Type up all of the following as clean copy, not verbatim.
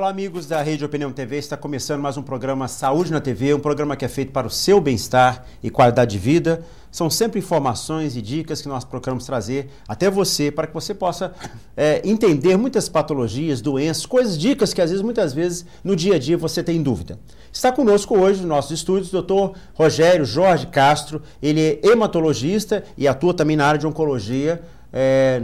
Olá, amigos da Rede Opinião TV, está começando mais um programa Saúde na TV, um programa que é feito para o seu bem-estar e qualidade de vida. São sempre informações e dicas que nós procuramos trazer até você, para que você possa entender muitas patologias, doenças, coisas, dicas que às vezes, muitas vezes, no dia a dia você tem dúvida. Está conosco hoje, nos nossos estúdios, o Dr. Rogério Jorge Castro. Ele é hematologista e atua também na área de oncologia,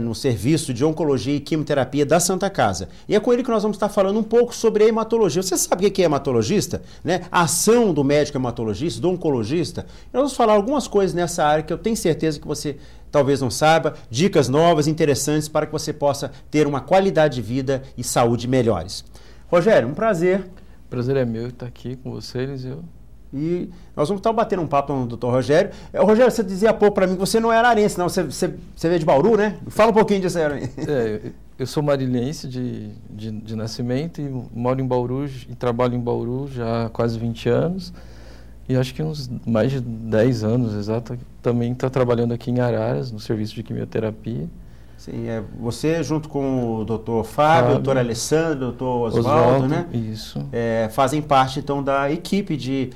no serviço de oncologia e quimioterapia da Santa Casa. E é com ele que nós vamos estar falando um pouco sobre a hematologia. Você sabe o que é hematologista? Né? A ação do médico hematologista, do oncologista. Nós vamos falar algumas coisas nessa área que eu tenho certeza que você talvez não saiba, dicas novas, interessantes, para que você possa ter uma qualidade de vida e saúde melhores. Rogério, um prazer. O prazer é meu estar aqui com você, Eliseu. E nós vamos estar batendo um papo com o Dr. Rogério. Rogério, você dizia há pouco para mim que você não era arense, não. Você veio de Bauru, né? Fala um pouquinho disso aí. Eu sou marilhense de nascimento e moro em Bauru e trabalho em Bauru já há quase 20 anos. E acho que uns mais de 10 anos, exato, também está trabalhando aqui em Araras, no serviço de quimioterapia. Sim, você junto com o Dr. Fábio, o Dr. Alessandro, o Dr. Oswaldo, né? Isso. Fazem parte, então, da equipe de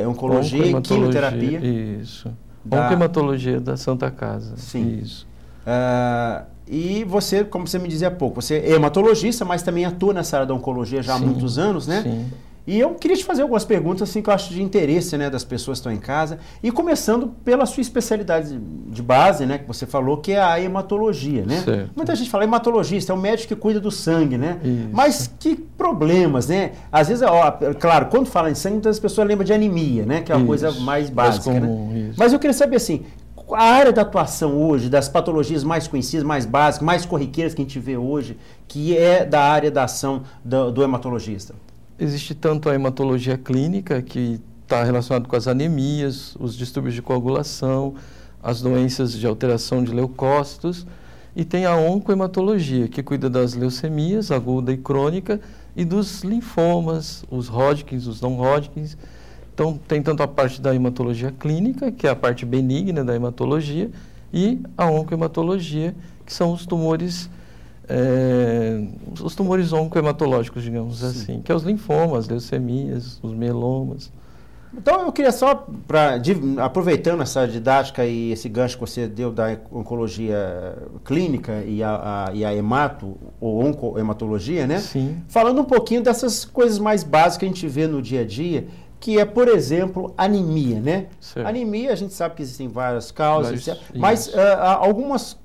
oncologia e quimioterapia. Isso. Oncohematologia da Santa Casa. Sim. Isso. E você, como você me dizia há pouco, você é hematologista, mas também atua nessa área da oncologia já há muitos anos, né? Sim. E eu queria te fazer algumas perguntas assim, que eu acho de interesse, né, das pessoas que estão em casa. E começando pela sua especialidade de base, né, que você falou, que é a hematologia, né? Certo. Muita gente fala hematologista, é o médico que cuida do sangue, né? Isso. Mas que problemas, né? Às vezes, claro, quando fala em sangue, muitas pessoas lembram de anemia, né? Que é uma coisa mais básica, mais comum, né? Mas eu queria saber assim, a área da atuação hoje, das patologias mais conhecidas, mais básicas, mais corriqueiras que a gente vê hoje, que é da área da ação do hematologista. Existe tanto a hematologia clínica, que está relacionada com as anemias, os distúrbios de coagulação, as doenças de alteração de leucócitos, e tem a oncohematologia, que cuida das leucemias, aguda e crônica, e dos linfomas, os Hodgkins, os não Hodgkins. Então, tem tanto a parte da hematologia clínica, que é a parte benigna da hematologia, e a oncohematologia, que são os tumores oncohematológicos, digamos assim, que é os linfomas, leucemias, os mielomas. Então eu queria só, aproveitando essa didática e esse gancho que você deu da oncologia clínica e a hemato ou oncohematologia, né? Sim. Falando um pouquinho dessas coisas mais básicas que a gente vê no dia a dia, que é, por exemplo, anemia, né? Certo. Anemia, a gente sabe que existem várias causas, mas algumas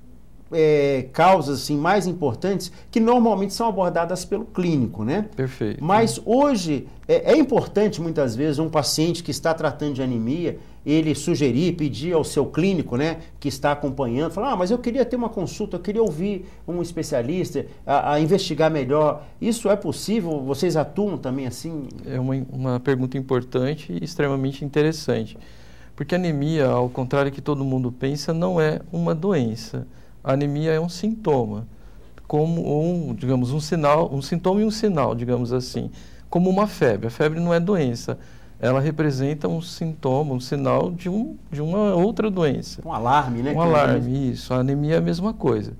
causas assim, mais importantes que normalmente são abordadas pelo clínico, né? Perfeito. Mas hoje é importante muitas vezes um paciente que está tratando de anemia, ele sugerir, pedir ao seu clínico, né, que está acompanhando, falar, mas eu queria ter uma consulta, eu queria ouvir um especialista, a investigar melhor. Isso é possível? Vocês atuam também assim? É uma pergunta importante e extremamente interessante, porque a anemia, ao contrário que todo mundo pensa, não é uma doença. A anemia é um sintoma, digamos, um sintoma e um sinal, digamos assim, como uma febre. A febre não é doença, ela representa um sintoma, um sinal de uma outra doença. Um alarme, né? Um alarme, isso. A anemia é a mesma coisa.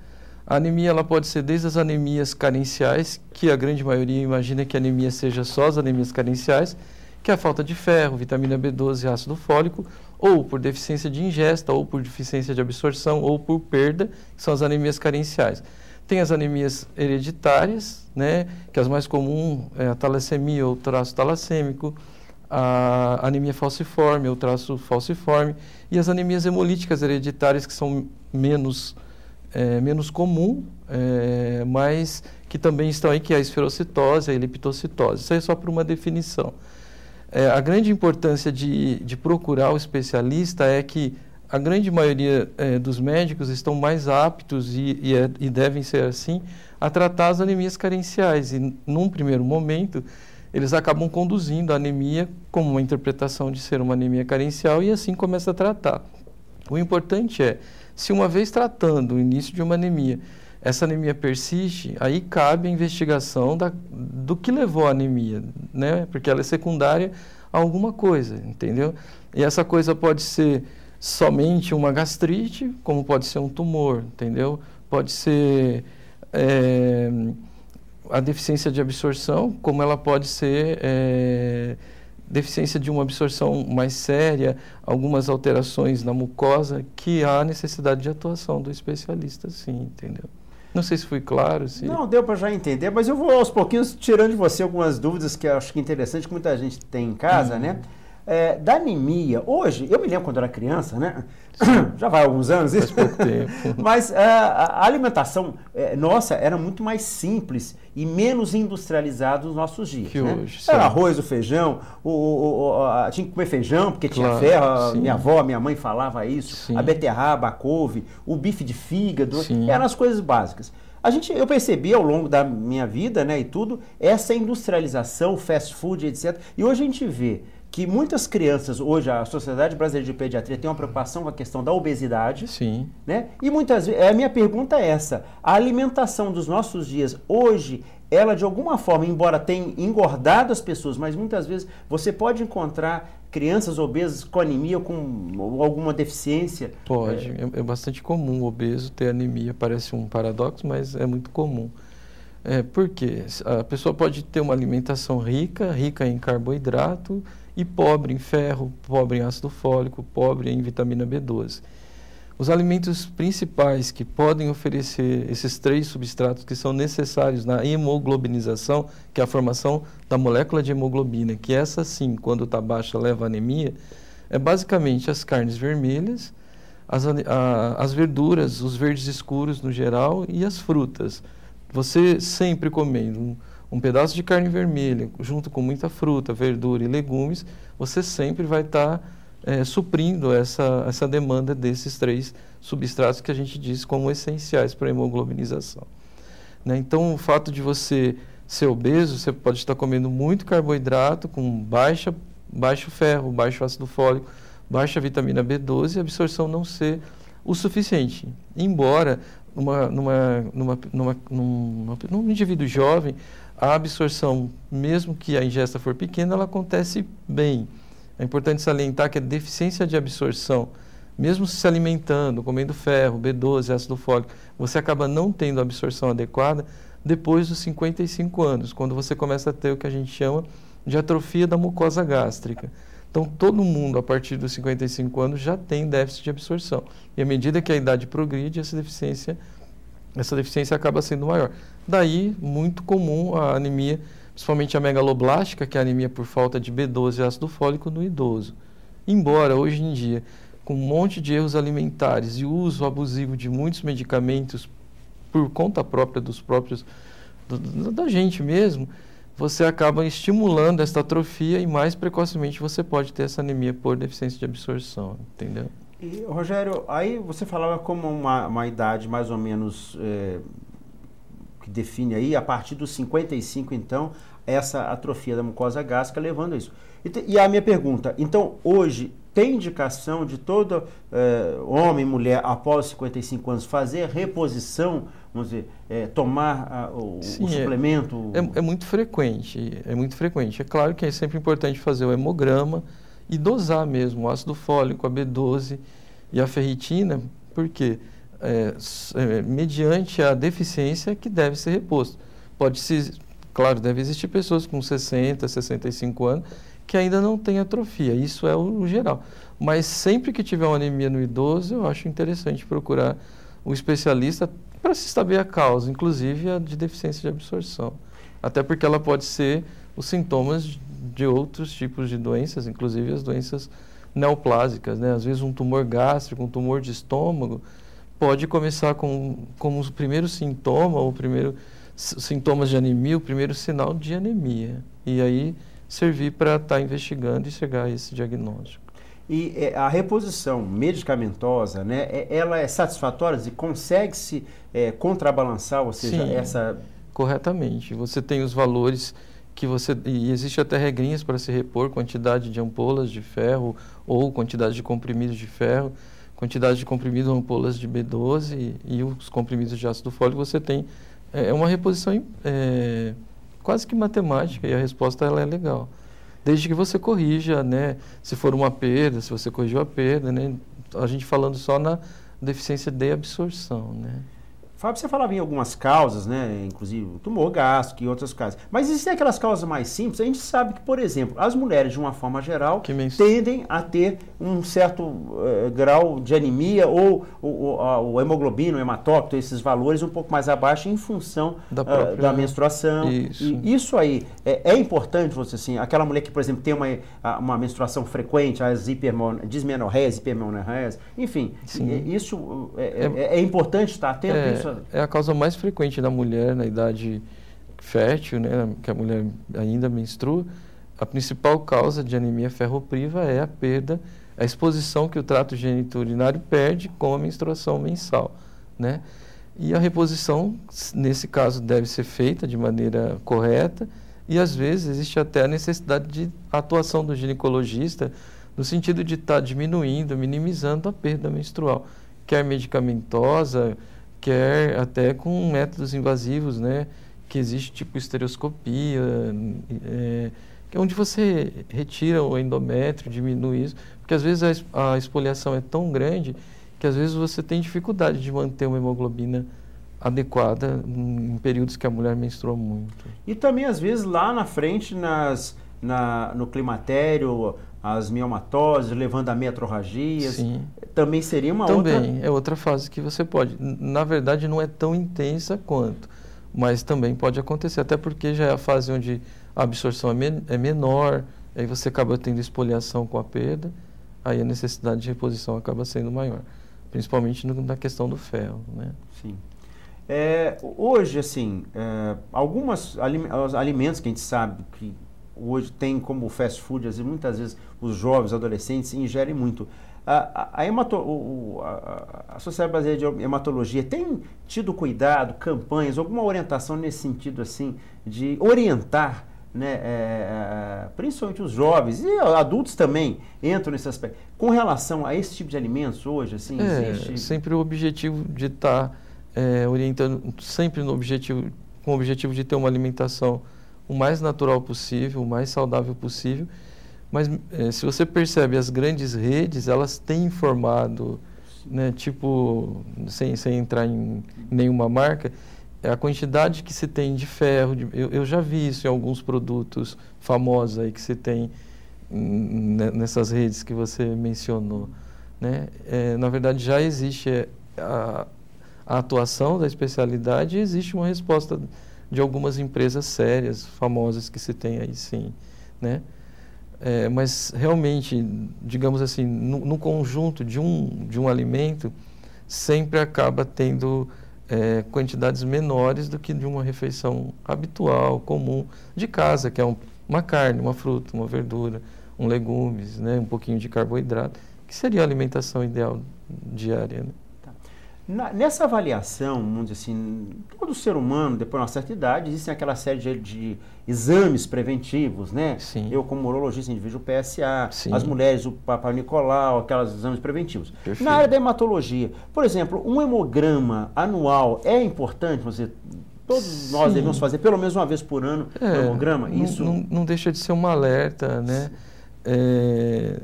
A anemia ela pode ser desde as anemias carenciais, que a grande maioria imagina que a anemia seja só as anemias carenciais, que é a falta de ferro, vitamina B12 e ácido fólico, ou por deficiência de ingesta, ou por deficiência de absorção, ou por perda, que são as anemias carenciais. Tem as anemias hereditárias, né, que as mais comuns é a talassemia ou traço talassêmico, a anemia falciforme ou traço falciforme, e as anemias hemolíticas hereditárias, que são menos comum, mas que também estão aí, que é a esferocitose e a leptocitose. Isso aí é só por uma definição. A grande importância de procurar o especialista é que a grande maioria dos médicos estão mais aptos e devem ser assim a tratar as anemias carenciais. E, num primeiro momento, eles acabam conduzindo a anemia como uma interpretação de ser uma anemia carencial e assim começa a tratar. O importante é, se uma vez tratando o início de uma anemia, essa anemia persiste, aí cabe a investigação do que levou à anemia, né? Porque ela é secundária a alguma coisa, entendeu? E essa coisa pode ser somente uma gastrite, como pode ser um tumor, entendeu? Pode ser a deficiência de absorção, como ela pode ser deficiência de uma absorção mais séria, algumas alterações na mucosa, que há necessidade de atuação do especialista, sim, entendeu? Não sei se fui claro. Não, deu para já entender, mas eu vou aos pouquinhos tirando de você algumas dúvidas que eu acho que é interessante, que muita gente tem em casa, né? Da anemia, hoje, eu me lembro quando eu era criança, né? Já vai há alguns anos isso. Faz pouco tempo. Mas a alimentação nossa era muito mais simples e menos industrializada nos nossos dias. Que né? hoje, era arroz, o feijão, tinha que comer feijão porque tinha ferro, minha avó, minha mãe falava isso, sim. A beterraba, a couve, o bife de fígado, eram as coisas básicas. Eu percebi ao longo da minha vida, né, e tudo, essa industrialização, fast food, etc. E hoje a gente vê que muitas crianças, hoje a Sociedade Brasileira de Pediatria tem uma preocupação com a questão da obesidade. Sim. Né? E muitas vezes, a minha pergunta é essa, a alimentação dos nossos dias hoje, ela de alguma forma, embora tenha engordado as pessoas, mas muitas vezes você pode encontrar crianças obesas com anemia ou com alguma deficiência? Pode, é bastante comum o obeso ter anemia, parece um paradoxo, mas é muito comum. Por quê? A pessoa pode ter uma alimentação rica em carboidrato, e pobre em ferro, pobre em ácido fólico, pobre em vitamina B12. Os alimentos principais que podem oferecer esses 3 substratos que são necessários na hemoglobinização, que é a formação da molécula de hemoglobina, que essa sim, quando está baixa, leva à anemia, é basicamente as carnes vermelhas, as verduras, os verdes escuros no geral e as frutas. Você sempre comendo um pedaço de carne vermelha, junto com muita fruta, verdura e legumes, você sempre vai estar suprindo essa demanda desses 3 substratos que a gente diz como essenciais para a hemoglobinização. Né? Então, o fato de você ser obeso, você pode estar comendo muito carboidrato, com baixo ferro, baixo ácido fólico, baixa vitamina B12 e a absorção não ser o suficiente. Embora, num indivíduo jovem, a absorção, mesmo que a ingesta for pequena, ela acontece bem. É importante salientar que a deficiência de absorção, mesmo se alimentando, comendo ferro, B12, ácido fólico, você acaba não tendo a absorção adequada depois dos 55 anos, quando você começa a ter o que a gente chama de atrofia da mucosa gástrica. Então, todo mundo, a partir dos 55 anos, já tem déficit de absorção. E à medida que a idade progride, essa deficiência acaba sendo maior. Daí, muito comum a anemia, principalmente a megaloblástica, que é a anemia por falta de B12 e ácido fólico no idoso. Embora, hoje em dia, com um monte de erros alimentares e uso abusivo de muitos medicamentos por conta própria da gente mesmo, você acaba estimulando essa atrofia e mais precocemente você pode ter essa anemia por deficiência de absorção, entendeu? E, Rogério, aí você falava como uma idade mais ou menos que define aí, a partir dos 55, então, essa atrofia da mucosa gástrica levando a isso. E a minha pergunta, então, hoje, tem indicação de todo homem e mulher após 55 anos fazer reposição, vamos dizer, tomar o suplemento? É muito frequente, É claro que é sempre importante fazer o hemograma e dosar mesmo o ácido fólico, a B12 e a ferritina, porque mediante a deficiência que deve ser reposto. Claro, deve existir pessoas com 60, 65 anos que ainda não têm atrofia, isso é o geral. Mas sempre que tiver uma anemia no idoso, eu acho interessante procurar um especialista para se saber a causa, inclusive a de deficiência de absorção. Até porque ela pode ser os sintomas de outros tipos de doenças, inclusive as doenças neoplásicas, né? Às vezes um tumor gástrico, um tumor de estômago, pode começar como o primeiro sintoma, ou primeiro sintomas de anemia, o primeiro sinal de anemia. E aí servir para estar investigando e chegar a esse diagnóstico. E a reposição medicamentosa, né, ela é satisfatória e consegue-se contrabalançar, ou seja, Sim, essa... Corretamente. Você tem os valores e existe até regrinhas para se repor quantidade de ampolas de ferro ou quantidade de comprimidos de ferro, quantidade de comprimidos ampolas de B12 e os comprimidos de ácido fólico. Você tem uma reposição quase que matemática e a resposta ela é legal. Desde que você corrija, né, se for uma perda, se você corrigiu a perda, né, a gente falando só na deficiência de absorção, né. Fábio, você falava em algumas causas, né? Inclusive tumor gástrico e outras causas. Mas existem aquelas causas mais simples. A gente sabe que, por exemplo, as mulheres, de uma forma geral, tendem a ter um certo grau de anemia ou o hemoglobina, o hematócrito, esses valores um pouco mais abaixo em função da menstruação. Isso. E isso aí é importante, você assim, aquela mulher que, por exemplo, tem uma menstruação frequente, as dismenorreias, hipermenorreias, enfim, isso é importante estar atento a isso. É a causa mais frequente da mulher na idade fértil, né, que a mulher ainda menstrua. A principal causa de anemia ferropriva é a exposição que o trato geniturinário perde com a menstruação mensal, né? E a reposição, nesse caso, deve ser feita de maneira correta e, às vezes, existe até a necessidade de atuação do ginecologista no sentido de estar diminuindo, minimizando a perda menstrual, quer medicamentosa, quer até com métodos invasivos, né? Que existe tipo estereoscopia, que é onde você retira o endométrio, diminui isso, porque às vezes a esfoliação é tão grande que às vezes você tem dificuldade de manter uma hemoglobina adequada em períodos que a mulher menstrua muito. E também às vezes lá na frente, no climatério, as miomatoses, levando a metrorragias, também seria outra... Também, é outra fase que você pode. Na verdade, não é tão intensa quanto, mas também pode acontecer, até porque já é a fase onde a absorção é menor, aí você acaba tendo esfoliação com a perda, aí a necessidade de reposição acaba sendo maior, principalmente na questão do ferro, né? Sim. Hoje, assim, alguns alimentos que a gente sabe que hoje tem como fast food, muitas vezes os jovens, adolescentes ingerem muito. A Sociedade Brasileira de Hematologia tem tido cuidado, campanhas, alguma orientação nesse sentido, assim, de orientar, né, principalmente os jovens e adultos também entram nesse aspecto. Com relação a esse tipo de alimentos hoje, assim, existe... Sempre o objetivo de estar orientando, sempre com o objetivo de ter uma alimentação o mais natural possível, o mais saudável possível. Mas se você percebe, as grandes redes, elas têm informado, né, tipo, sem entrar em nenhuma marca, a quantidade que se tem de ferro. Eu já vi isso em alguns produtos famosos aí que se tem nessas redes que você mencionou, né? Na verdade, já existe a atuação da especialidade e existe uma resposta de algumas empresas sérias, famosas que se tem aí, sim, né? Mas realmente, digamos assim, no conjunto de um alimento, sempre acaba tendo quantidades menores do que de uma refeição habitual, comum, de casa, que é uma carne, uma fruta, uma verdura, legumes, né, um pouquinho de carboidrato, que seria a alimentação ideal diária, né? Nessa avaliação, vamos dizer assim, todo ser humano, depois de uma certa idade, existem aquela série de exames preventivos, né? Sim. Eu, como urologista, indivíduo PSA, Sim. As mulheres, o Papai Nicolau, aqueles exames preventivos. Perfeito. Na área da hematologia, por exemplo, um hemograma anual é importante? Todos nós devemos fazer pelo menos uma vez por ano um hemograma? Isso não deixa de ser um alerta, né?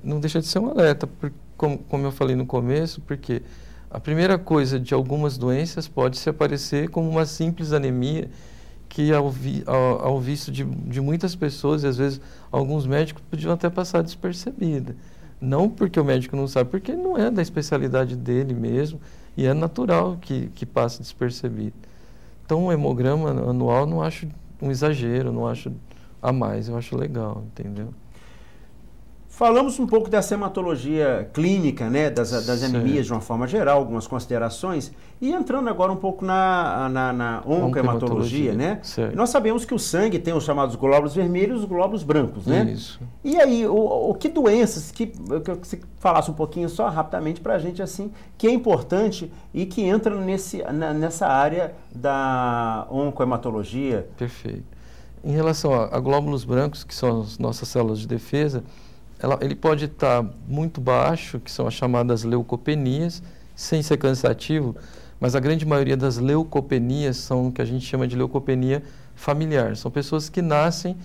Não deixa de ser um alerta, como eu falei no começo, porque a primeira coisa de algumas doenças pode se aparecer como uma simples anemia que, ao visto de muitas pessoas, e às vezes alguns médicos podiam até passar despercebida. Não porque o médico não sabe, porque não é da especialidade dele mesmo, e é natural que passe despercebido. Então, um hemograma anual não acho um exagero, não acho a mais, eu acho legal, entendeu? Falamos um pouco dessa hematologia clínica, né, das anemias de uma forma geral, algumas considerações, e entrando agora um pouco na oncohematologia, né? Certo. Nós sabemos que o sangue tem os chamados glóbulos vermelhos e os glóbulos brancos, né? Isso. E aí, que doenças, que você falasse um pouquinho só rapidamente para a gente, assim, que é importante e que entra nessa área da oncohematologia? Perfeito. Em relação a glóbulos brancos, que são as nossas células de defesa, ele pode estar muito baixo, que são as chamadas leucopenias, sem ser cansativo, mas a grande maioria das leucopenias são o que a gente chama de leucopenia familiar. São pessoas que nascem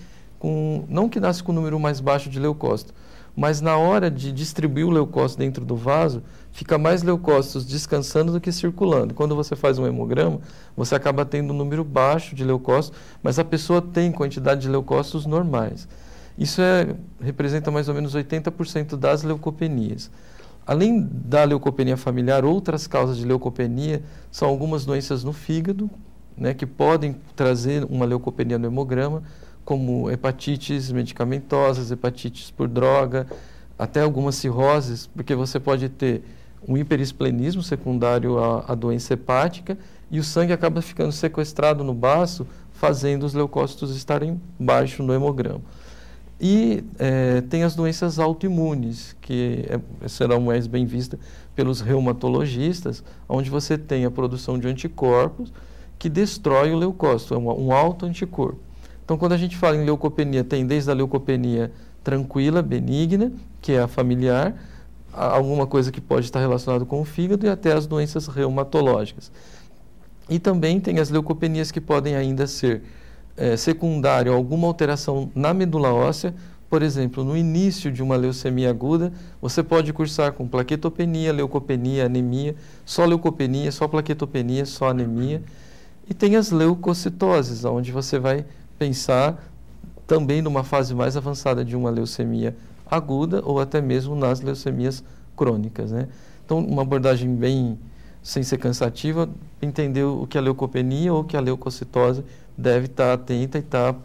não que nascem com o número mais baixo de leucócito, mas na hora de distribuir o leucócito dentro do vaso, fica mais leucócitos descansando do que circulando. Quando você faz um hemograma, você acaba tendo um número baixo de leucócitos, mas a pessoa tem quantidade de leucócitos normais. Isso representa mais ou menos 80% das leucopenias. Além da leucopenia familiar, outras causas de leucopenia são algumas doenças no fígado, né, que podem trazer uma leucopenia no hemograma, como hepatites medicamentosas, hepatites por droga, até algumas cirroses, porque você pode ter um hiperesplenismo secundário à doença hepática e o sangue acaba ficando sequestrado no baço, fazendo os leucócitos estarem baixos no hemograma. E tem as doenças autoimunes, que serão mais bem vistas pelos reumatologistas, onde você tem a produção de anticorpos que destrói o leucócito, é um autoanticorpo. Então, quando a gente fala em leucopenia, tem desde a leucopenia tranquila, benigna, que é a familiar, alguma coisa que pode estar relacionada com o fígado e até as doenças reumatológicas. E também tem as leucopenias que podem ainda ser secundária a alguma alteração na medula óssea. Por exemplo, no início de uma leucemia aguda, você pode cursar com plaquetopenia, leucopenia, anemia, só leucopenia, só plaquetopenia, só anemia. E tem as leucocitoses, onde você vai pensar também numa fase mais avançada de uma leucemia aguda ou até mesmo nas leucemias crônicas, né? Então, uma abordagem bem, sem ser cansativa, entender o que é a leucopenia ou o que é a leucocitose, deve estar atenta e estar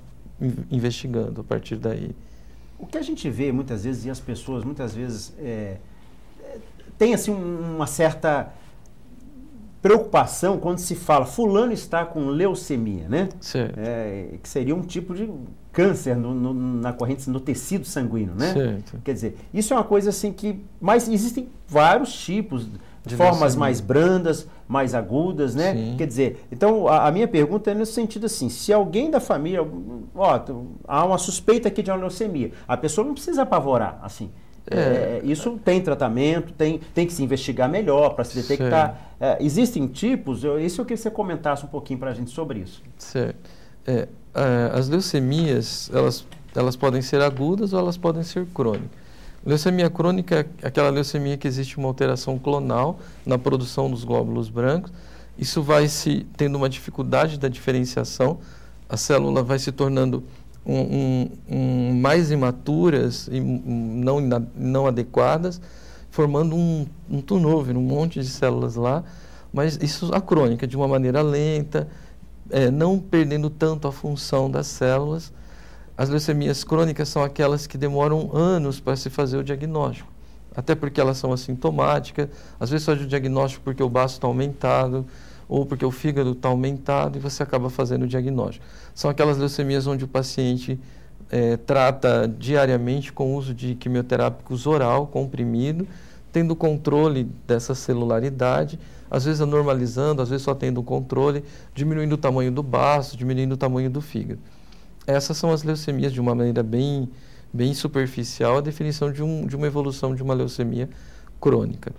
investigando a partir daí. O que a gente vê muitas vezes, e as pessoas muitas vezes têm assim, uma certa preocupação quando se fala fulano está com leucemia, né? Certo. Que seria um tipo de câncer na corrente, no tecido sanguíneo, né? Certo. Quer dizer, isso é uma coisa assim que... Mas existem vários tipos, de formas leucemia mais brandas, mais agudas, né? Sim. Quer dizer, então a minha pergunta é nesse sentido assim, se alguém da família, há uma suspeita aqui de uma leucemia, a pessoa não precisa apavorar, assim. Isso tem tratamento, tem que se investigar melhor para se detectar. Existem tipos, isso eu queria que você comentasse um pouquinho para a gente sobre isso. Certo. As leucemias, elas podem ser agudas ou elas podem ser crônicas. Leucemia crônica é aquela leucemia que existe uma alteração clonal na produção dos glóbulos brancos. Isso vai se tendo uma dificuldade da diferenciação, a célula vai se tornando mais imaturas e não adequadas, formando um turnover, um monte de células lá, mas isso a crônica, de uma maneira lenta, não perdendo tanto a função das células. As leucemias crônicas são aquelas que demoram anos para se fazer o diagnóstico, até porque elas são assintomáticas, às vezes faz o diagnóstico porque o baço está aumentado, ou porque o fígado está aumentado e você acaba fazendo o diagnóstico. São aquelas leucemias onde o paciente trata diariamente com o uso de quimioterápicos oral, comprimido, tendo controle dessa celularidade, às vezes normalizando, às vezes só tendo controle, diminuindo o tamanho do baço, diminuindo o tamanho do fígado. Essas são as leucemias, de uma maneira bem superficial, a definição de uma evolução de uma leucemia crônica.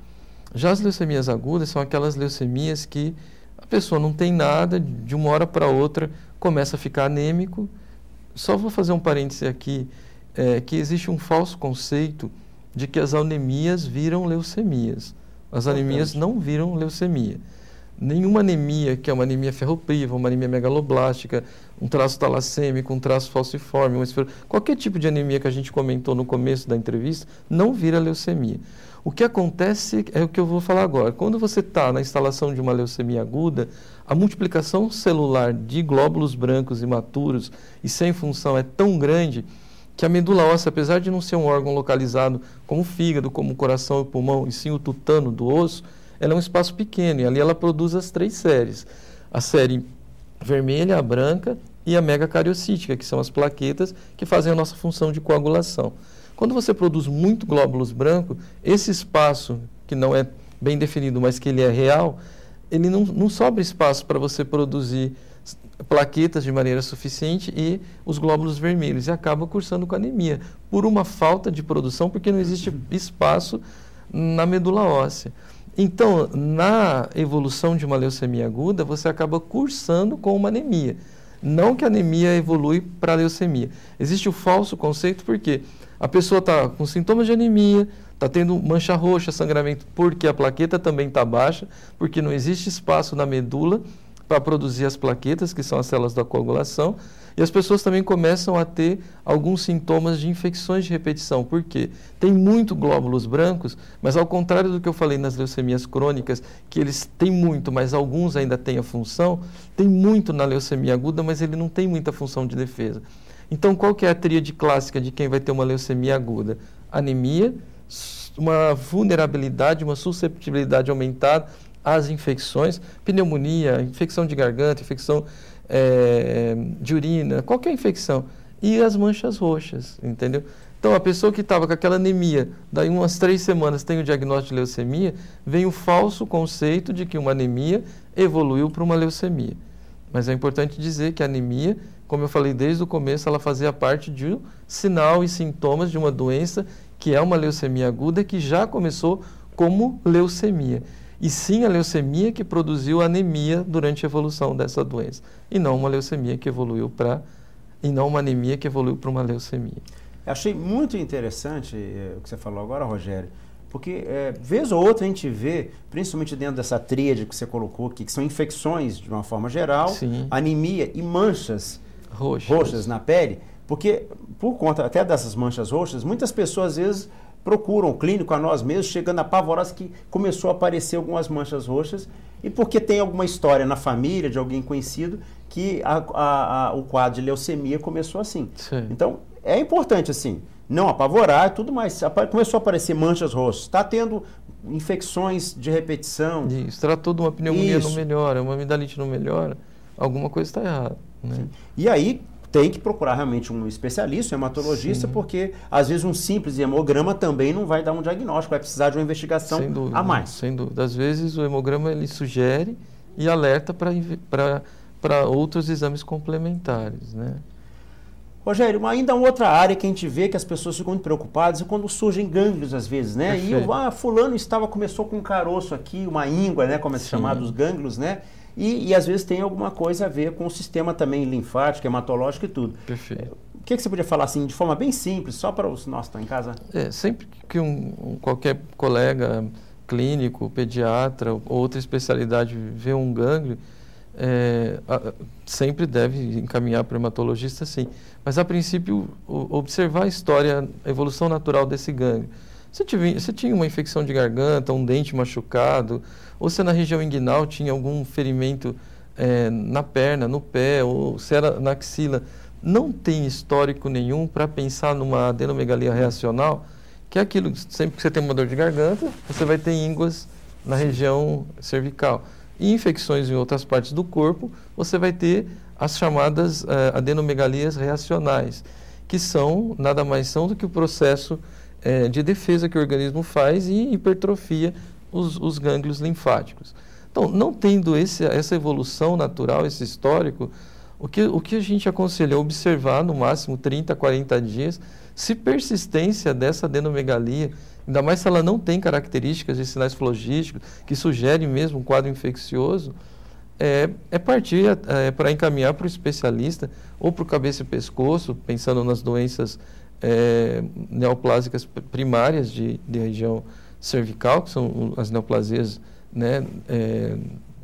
Já as leucemias agudas são aquelas leucemias que a pessoa não tem nada, de uma hora para outra começa a ficar anêmico. Só vou fazer um parêntese aqui, que existe um falso conceito de que as anemias viram leucemias. As anemias não viram leucemia. Nenhuma anemia, que é uma anemia ferropriva, uma anemia megaloblástica, um traço talassêmico, um traço falciforme, qualquer tipo de anemia que a gente comentou no começo da entrevista, não vira leucemia. O que acontece é o que eu vou falar agora. Quando você está na instalação de uma leucemia aguda, a multiplicação celular de glóbulos brancos imaturos e sem função é tão grande que a medula óssea, apesar de não ser um órgão localizado como o fígado, como o coração e o pulmão, e sim o tutano do osso, ela é um espaço pequeno e ali ela produz as 3 séries. A série vermelha, a branca e a megacariocítica, que são as plaquetas que fazem a nossa função de coagulação. Quando você produz muito glóbulos brancos, esse espaço, que não é bem definido, mas que ele é real, ele não sobra espaço para você produzir plaquetas de maneira suficiente e os glóbulos vermelhos, e acaba cursando com anemia, por uma falta de produção, porque não existe espaço na medula óssea. Então, na evolução de uma leucemia aguda, você acaba cursando com uma anemia. Não que a anemia evolui para a leucemia. Existe o falso conceito porque a pessoa está com sintomas de anemia, está tendo mancha roxa, sangramento, porque a plaqueta também está baixa, porque não existe espaço na medula para produzir as plaquetas, que são as células da coagulação, e as pessoas também começam a ter alguns sintomas de infecções de repetição. Por quê? Tem muito glóbulos brancos, mas ao contrário do que eu falei nas leucemias crônicas, que eles têm muito, mas alguns ainda têm a função, tem muito na leucemia aguda, mas ele não tem muita função de defesa. Então, qual que é a tríade clássica de quem vai ter uma leucemia aguda? Anemia, uma vulnerabilidade, uma susceptibilidade aumentada às infecções, pneumonia, infecção de garganta, infecção de urina, qualquer infecção, e as manchas roxas, entendeu? Então, a pessoa que estava com aquela anemia, daí umas 3 semanas tem o diagnóstico de leucemia, vem o falso conceito de que uma anemia evoluiu para uma leucemia. Mas é importante dizer que a anemia, como eu falei desde o começo, ela fazia parte de um sinal e sintomas de uma doença que é uma leucemia aguda que já começou como leucemia. E sim a leucemia que produziu anemia durante a evolução dessa doença. E não uma leucemia que evoluiu para... E não uma anemia que evoluiu para uma leucemia. Eu achei muito interessante o que você falou agora, Rogério, porque vez ou outra a gente vê, principalmente dentro dessa tríade que você colocou aqui, que são infecções de uma forma geral, sim, anemia e manchas roxas na pele, porque por conta até dessas manchas roxas, muitas pessoas às vezes procuram o clínico, a nós mesmos, chegando apavorados que começou a aparecer algumas manchas roxas e porque tem alguma história na família de alguém conhecido que o quadro de leucemia começou assim. Sim. Então, é importante assim, não apavorar e tudo mais. Começou a aparecer manchas roxas, está tendo infecções de repetição. Isso, tratou de uma pneumonia não melhora, uma amidalite não melhora, alguma coisa está errada. Né? E aí tem que procurar realmente um especialista, um hematologista, sim, porque às vezes um simples hemograma também não vai dar um diagnóstico, vai precisar de uma investigação sem dúvida, a mais. Sem dúvida. Às vezes o hemograma ele sugere e alerta para outros exames complementares, né? Rogério, ainda outra área que a gente vê que as pessoas ficam muito preocupadas é quando surgem gânglios às vezes, né? Perfeito. E fulano começou com um caroço aqui, uma íngua, né? Como é chamado os gânglios, né? E às vezes tem alguma coisa a ver com o sistema também linfático, hematológico e tudo. Perfeito. O que você podia falar assim, de forma bem simples, só para os nossos que estão em casa? Sempre que qualquer colega clínico, pediatra ou outra especialidade vê um gânglio, sempre deve encaminhar para o hematologista, sim. Mas, a princípio, observar a história, a evolução natural desse gânglio. Se tinha uma infecção de garganta, um dente machucado, ou se na região inguinal tinha algum ferimento na perna, no pé, ou se era na axila, não tem histórico nenhum para pensar numa adenomegalia reacional, que é aquilo, sempre que você tem uma dor de garganta, você vai ter ínguas na região cervical. E infecções em outras partes do corpo, você vai ter as chamadas adenomegalias reacionais, que nada mais são do que o processo de defesa que o organismo faz e hipertrofia os gânglios linfáticos. Então, não tendo essa evolução natural, esse histórico, o que a gente aconselha é observar no máximo 30 a 40 dias se persistência dessa adenomegalia, ainda mais se ela não tem características de sinais flogísticos que sugerem mesmo um quadro infeccioso, partir para encaminhar para o especialista ou para o cabeça e pescoço, pensando nas doenças neoplásicas primárias de região cervical, que são as neoplasias, né,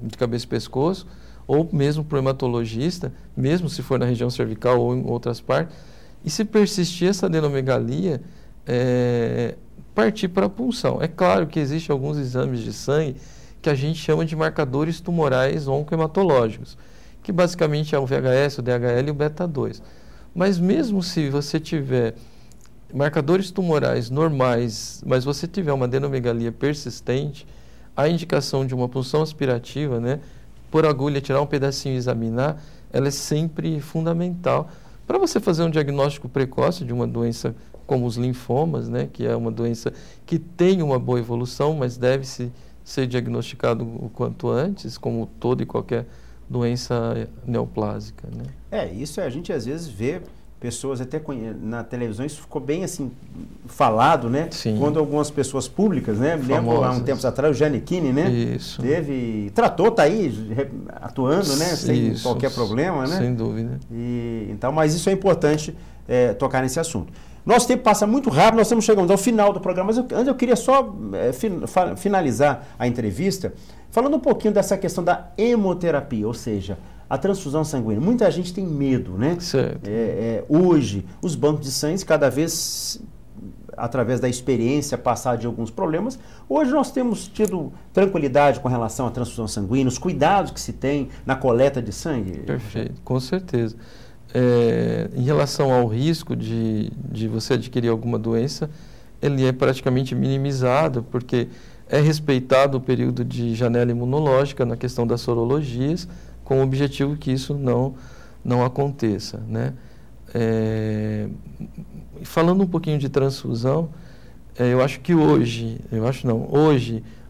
de cabeça e pescoço, ou mesmo para o hematologista, mesmo se for na região cervical ou em outras partes, e se persistir essa adenomegalia, partir para a punção. É claro que existem alguns exames de sangue que a gente chama de marcadores tumorais oncohematológicos, que basicamente é o VHS, o DHL e o beta-2. Mas mesmo se você tiver marcadores tumorais normais, mas você tiver uma adenomegalia persistente, a indicação de uma punção aspirativa, né, por agulha, tirar um pedacinho e examinar, ela é sempre fundamental para você fazer um diagnóstico precoce de uma doença como os linfomas, né, que é uma doença que tem uma boa evolução, mas deve ser diagnosticado o quanto antes, como toda e qualquer doença neoplásica, né? Isso a gente às vezes vê pessoas até na televisão, isso ficou bem assim, falado, né? Sim. Quando algumas pessoas públicas, né? Me lembro há um tempo atrás, o Giannichini, né? Isso. Tratou, tá aí atuando, né? Sem qualquer problema, né? Sem dúvida. Então, mas isso é importante tocar nesse assunto. Nosso tempo passa muito rápido, nós estamos chegando ao final do programa, mas antes eu queria só finalizar a entrevista falando um pouquinho dessa questão da hemoterapia, ou seja, a transfusão sanguínea. Muita gente tem medo, né? Certo. Hoje, os bancos de sangue, cada vez, através da experiência, passar de alguns problemas. Hoje nós temos tido tranquilidade com relação à transfusão sanguínea, os cuidados que se tem na coleta de sangue? Perfeito, com certeza. Em relação ao risco de você adquirir alguma doença, ele é praticamente minimizado, porque é respeitado o período de janela imunológica na questão das sorologias, com o objetivo que isso não aconteça, né? Falando um pouquinho de transfusão, eu acho que hoje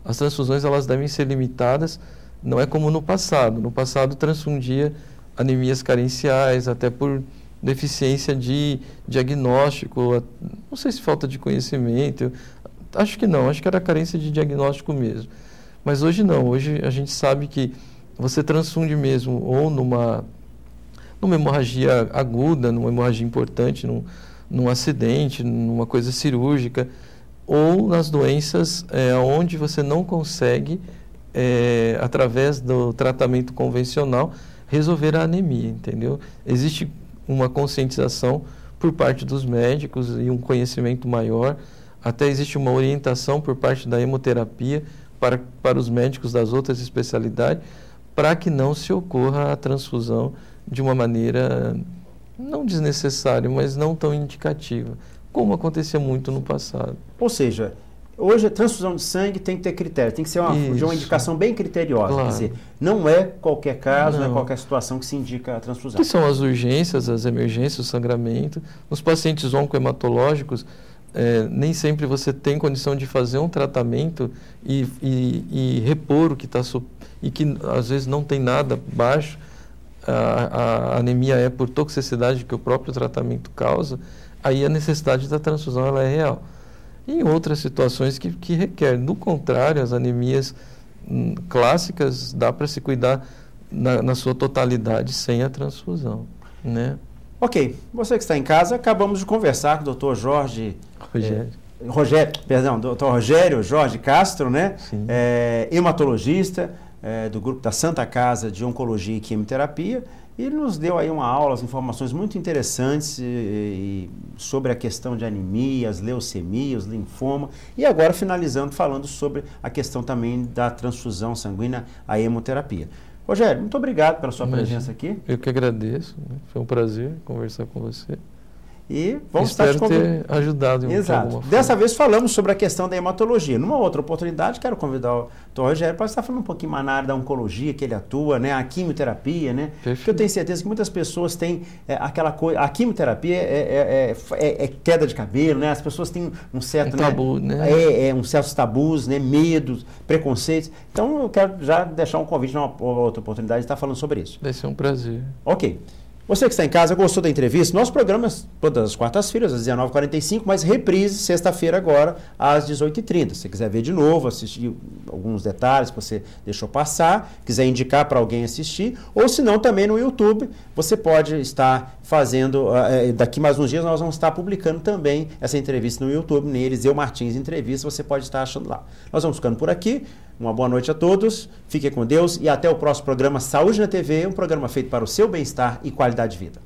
as transfusões elas devem ser limitadas, não é como no passado. No passado transfundia anemias carenciais, até por deficiência de diagnóstico, não sei se falta de conhecimento, acho que não, acho que era carência de diagnóstico mesmo. Mas hoje não, hoje a gente sabe que você transfunde mesmo ou numa hemorragia aguda, numa hemorragia importante, num acidente, numa coisa cirúrgica, ou nas doenças onde você não consegue, através do tratamento convencional, resolver a anemia, entendeu? Existe uma conscientização por parte dos médicos e um conhecimento maior, até existe uma orientação por parte da hemoterapia para os médicos das outras especialidades, para que não se ocorra a transfusão de uma maneira não desnecessária, mas não tão indicativa, como acontecia muito no passado. Ou seja, hoje a transfusão de sangue tem que ter critério, tem que ser de uma indicação bem criteriosa, claro. Quer dizer, não é qualquer caso, não é qualquer situação que se indica a transfusão. Que são as urgências, as emergências, o sangramento. Nos pacientes oncohematológicos, nem sempre você tem condição de fazer um tratamento e repor o que está e que às vezes não tem nada baixo. A anemia é por toxicidade que o próprio tratamento causa, aí a necessidade da transfusão ela é real. E em outras situações que requer, do contrário, as anemias clássicas dá para se cuidar na sua totalidade sem a transfusão, né? Ok, você que está em casa, acabamos de conversar com o Dr. Dr. Rogério Jorge Castro, né? Hematologista do grupo da Santa Casa de Oncologia e Quimioterapia, e ele nos deu aí uma aula, as informações muito interessantes sobre a questão de anemias, leucemias, linfoma, e agora finalizando falando sobre a questão também da transfusão sanguínea, a hemoterapia. Rogério, muito obrigado pela sua presença aqui. Eu que agradeço, foi um prazer conversar com você. E vamos Espero ter ajudado. Exato. Dessa vez falamos sobre a questão da hematologia. Numa outra oportunidade, quero convidar o Dr. Rogério para estar falando um pouquinho mais na área da oncologia, que ele atua, né? A quimioterapia, né? Porque eu tenho certeza que muitas pessoas têm aquela coisa... A quimioterapia é queda de cabelo, né? As pessoas têm um certo... tabu, né? Um certos tabus, né? Medos, preconceitos. Então, eu quero já deixar um convite numa outra oportunidade de estar falando sobre isso. Vai ser um prazer. Ok. Você que está em casa, gostou da entrevista? Nosso programa é todas as quartas-feiras, às 19h45, mas reprise sexta-feira agora, às 18h30. Se você quiser ver de novo, assistir alguns detalhes que você deixou passar, quiser indicar para alguém assistir, ou se não, também no YouTube, você pode estar fazendo, daqui mais uns dias nós vamos estar publicando também essa entrevista no YouTube, Eliseu Martins Entrevista, você pode estar achando lá. Nós vamos ficando por aqui. Uma boa noite a todos, fiquem com Deus e até o próximo programa Saúde na TV, um programa feito para o seu bem-estar e qualidade de vida.